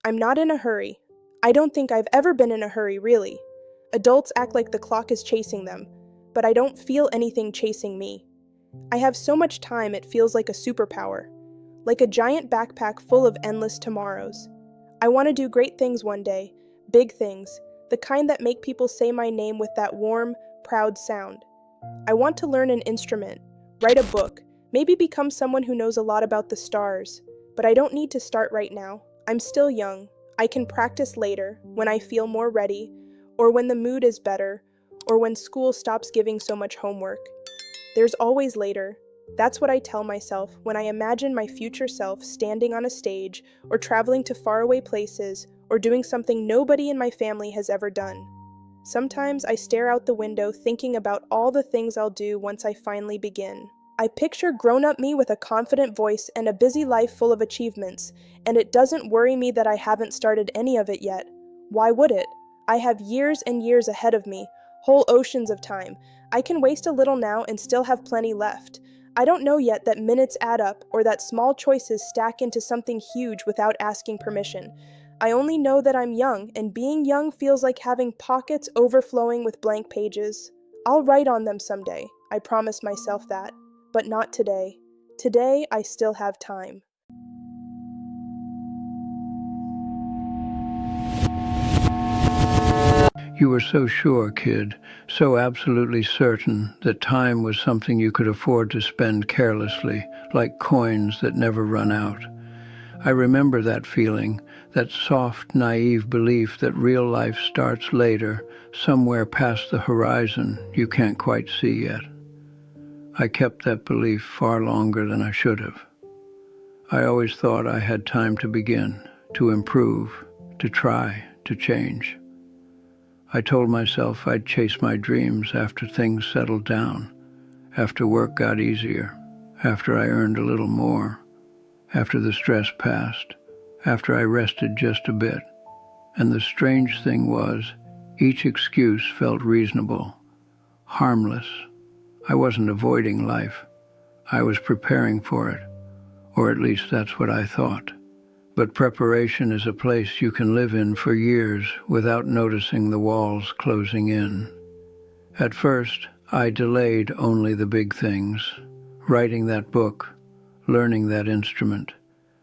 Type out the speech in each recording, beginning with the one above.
I'm not in a hurry. I don't think I've ever been in a hurry, really. Adults act like the clock is chasing them, but I don't feel anything chasing me. I have so much time it feels like a superpower, like a giant backpack full of endless tomorrows. I want to do great things one day, big things, the kind that make people say my name with that warm, proud sound. I want to learn an instrument, write a book, maybe become someone who knows a lot about the stars. But I don't need to start right now. I'm still young. I can practice later, when I feel more ready, or when the mood is better, or when school stops giving so much homework. There's always later. That's what I tell myself when I imagine my future self standing on a stage, or traveling to faraway places, or doing something nobody in my family has ever done. Sometimes I stare out the window thinking about all the things I'll do once I finally begin. I picture grown-up me with a confident voice and a busy life full of achievements, and it doesn't worry me that I haven't started any of it yet. Why would it? I have years and years ahead of me, whole oceans of time. I can waste a little now and still have plenty left. I don't know yet that minutes add up or that small choices stack into something huge without asking permission. I only know that I'm young, and being young feels like having pockets overflowing with blank pages. I'll write on them someday, I promise myself that. But not today. Today, I still have time. You were so sure, kid, so absolutely certain that time was something you could afford to spend carelessly, like coins that never run out. I remember that feeling, that soft, naive belief that real life starts later, somewhere past the horizon you can't quite see yet. I kept that belief far longer than I should have. I always thought I had time to begin, to improve, to try, to change. I told myself I'd chase my dreams after things settled down, after work got easier, after I earned a little more, after the stress passed, after I rested just a bit. And the strange thing was, each excuse felt reasonable, harmless. I wasn't avoiding life. I was preparing for it, or at least that's what I thought. But preparation is a place you can live in for years without noticing the walls closing in. At first, I delayed only the big things, writing that book, learning that instrument,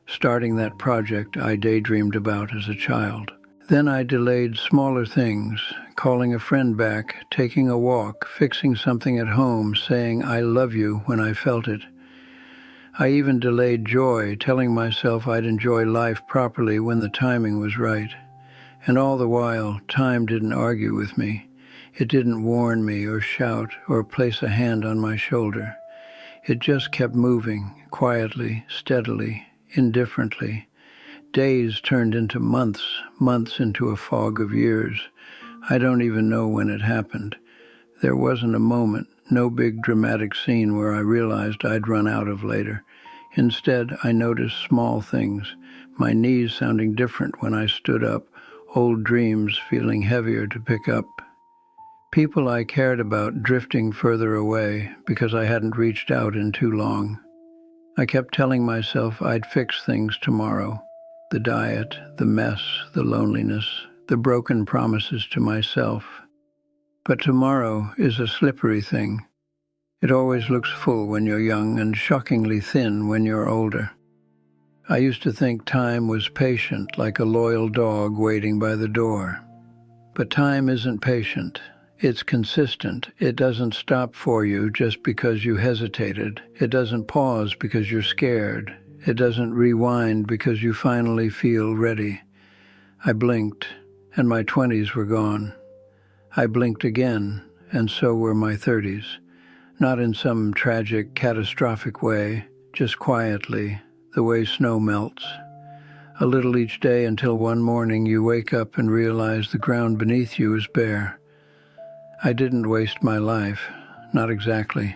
starting that project I daydreamed about as a child. Then I delayed smaller things, calling a friend back, taking a walk, fixing something at home, saying I love you when I felt it. I even delayed joy, telling myself I'd enjoy life properly when the timing was right. And all the while, time didn't argue with me. It didn't warn me or shout or place a hand on my shoulder. It just kept moving, quietly, steadily, indifferently. Days turned into months, months into a fog of years. I don't even know when it happened. There wasn't a moment, no big dramatic scene where I realized I'd run out of later. Instead, I noticed small things, my knees sounding different when I stood up, old dreams feeling heavier to pick up. People I cared about drifting further away because I hadn't reached out in too long. I kept telling myself I'd fix things tomorrow. The diet, the mess, the loneliness, the broken promises to myself. But tomorrow is a slippery thing. It always looks full when you're young and shockingly thin when you're older. I used to think time was patient, like a loyal dog waiting by the door. But time isn't patient. It's consistent. It doesn't stop for you just because you hesitated. It doesn't pause because you're scared. It doesn't rewind because you finally feel ready. I blinked, and my 20s were gone. I blinked again, and so were my 30s. Not in some tragic, catastrophic way, just quietly, the way snow melts. A little each day until one morning you wake up and realize the ground beneath you is bare. I didn't waste my life, not exactly.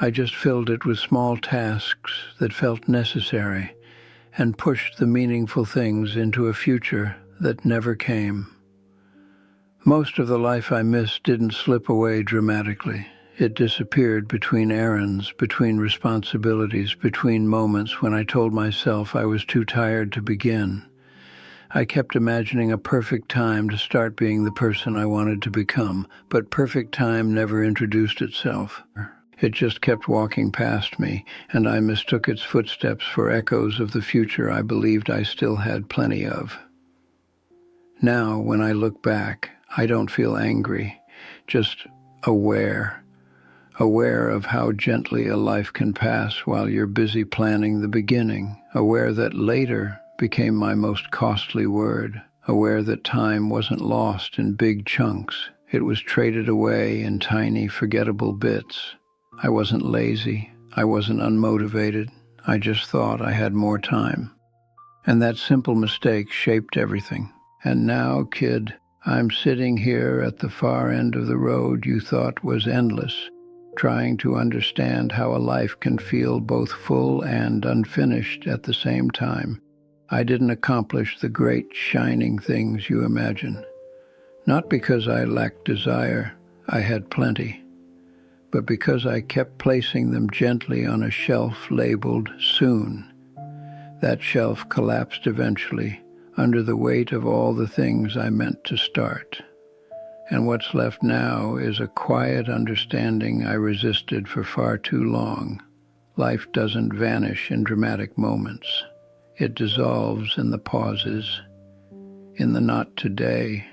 I just filled it with small tasks that felt necessary and pushed the meaningful things into a future that never came. Most of the life I missed didn't slip away dramatically. It disappeared between errands, between responsibilities, between moments when I told myself I was too tired to begin. I kept imagining a perfect time to start being the person I wanted to become, but perfect time never introduced itself. It just kept walking past me, and I mistook its footsteps for echoes of the future I believed I still had plenty of. Now, when I look back, I don't feel angry, just aware. Aware of how gently a life can pass while you're busy planning the beginning. Aware that later became my most costly word. Aware that time wasn't lost in big chunks. It was traded away in tiny, forgettable bits. I wasn't lazy. I wasn't unmotivated. I just thought I had more time. And that simple mistake shaped everything. And now, kid, I'm sitting here at the far end of the road you thought was endless, trying to understand how a life can feel both full and unfinished at the same time. I didn't accomplish the great shining things you imagine. Not because I lacked desire, I had plenty, but because I kept placing them gently on a shelf labeled soon. That shelf collapsed eventually, under the weight of all the things I meant to start. And what's left now is a quiet understanding I resisted for far too long. Life doesn't vanish in dramatic moments. It dissolves in the pauses, in the not today,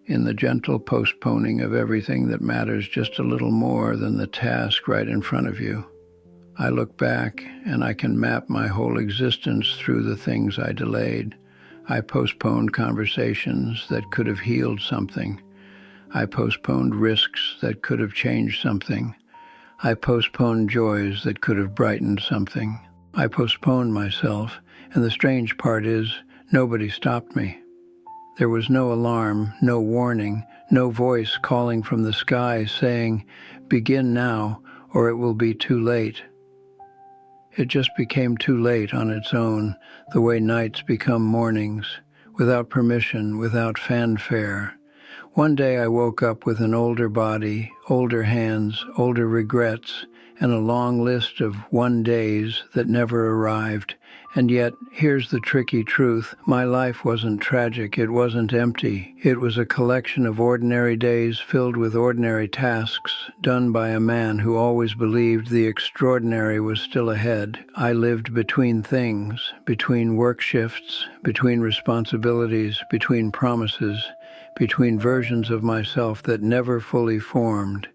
in the gentle postponing of everything that matters just a little more than the task right in front of you. I look back and I can map my whole existence through the things I delayed. I postponed conversations that could have healed something. I postponed risks that could have changed something. I postponed joys that could have brightened something. I postponed myself, and the strange part is, nobody stopped me. There was no alarm, no warning, no voice calling from the sky saying, "Begin now, or it will be too late." It just became too late on its own, the way nights become mornings, without permission, without fanfare. One day I woke up with an older body, older hands, older regrets, and a long list of one days that never arrived. And yet, here's the tricky truth. My life wasn't tragic. It wasn't empty. It was a collection of ordinary days filled with ordinary tasks, done by a man who always believed the extraordinary was still ahead. I lived between things, between work shifts, between responsibilities, between promises, between versions of myself that never fully formed.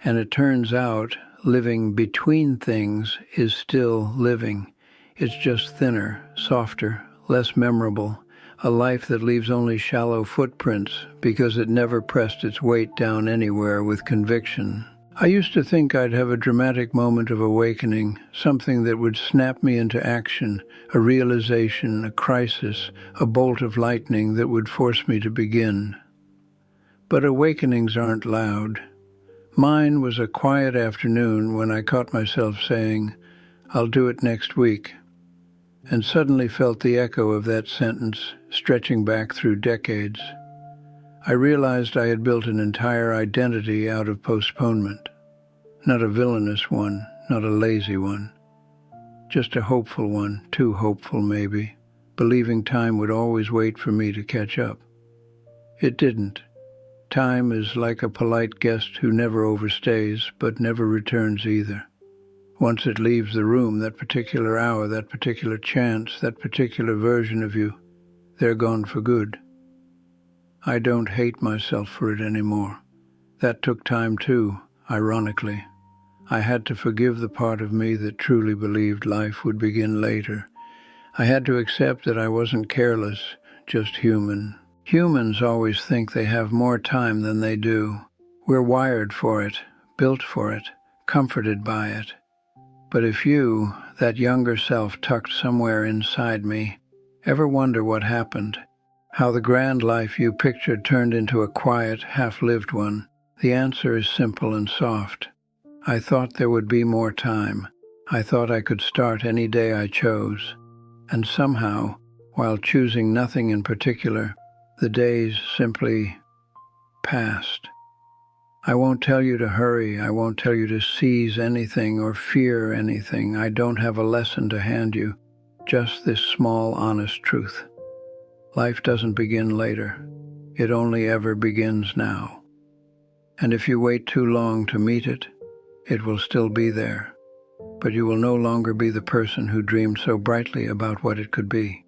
And it turns out, living between things is still living. It's just thinner, softer, less memorable, a life that leaves only shallow footprints because it never pressed its weight down anywhere with conviction. I used to think I'd have a dramatic moment of awakening, something that would snap me into action, a realization, a crisis, a bolt of lightning that would force me to begin. But awakenings aren't loud. Mine was a quiet afternoon when I caught myself saying, "I'll do it next week," and suddenly felt the echo of that sentence stretching back through decades. I realized I had built an entire identity out of postponement. Not a villainous one, not a lazy one. Just a hopeful one, too hopeful maybe, believing time would always wait for me to catch up. It didn't. Time is like a polite guest who never overstays, but never returns either. Once it leaves the room, that particular hour, that particular chance, that particular version of you, they're gone for good. I don't hate myself for it anymore. That took time too, ironically. I had to forgive the part of me that truly believed life would begin later. I had to accept that I wasn't careless, just human. Humans always think they have more time than they do. We're wired for it, built for it, comforted by it. But if you, that younger self tucked somewhere inside me, ever wonder what happened, how the grand life you pictured turned into a quiet, half-lived one, the answer is simple and soft. I thought there would be more time. I thought I could start any day I chose. And somehow, while choosing nothing in particular, the days simply passed. I won't tell you to hurry. I won't tell you to seize anything or fear anything. I don't have a lesson to hand you, just this small, honest truth. Life doesn't begin later. It only ever begins now. And if you wait too long to meet it, it will still be there. But you will no longer be the person who dreamed so brightly about what it could be.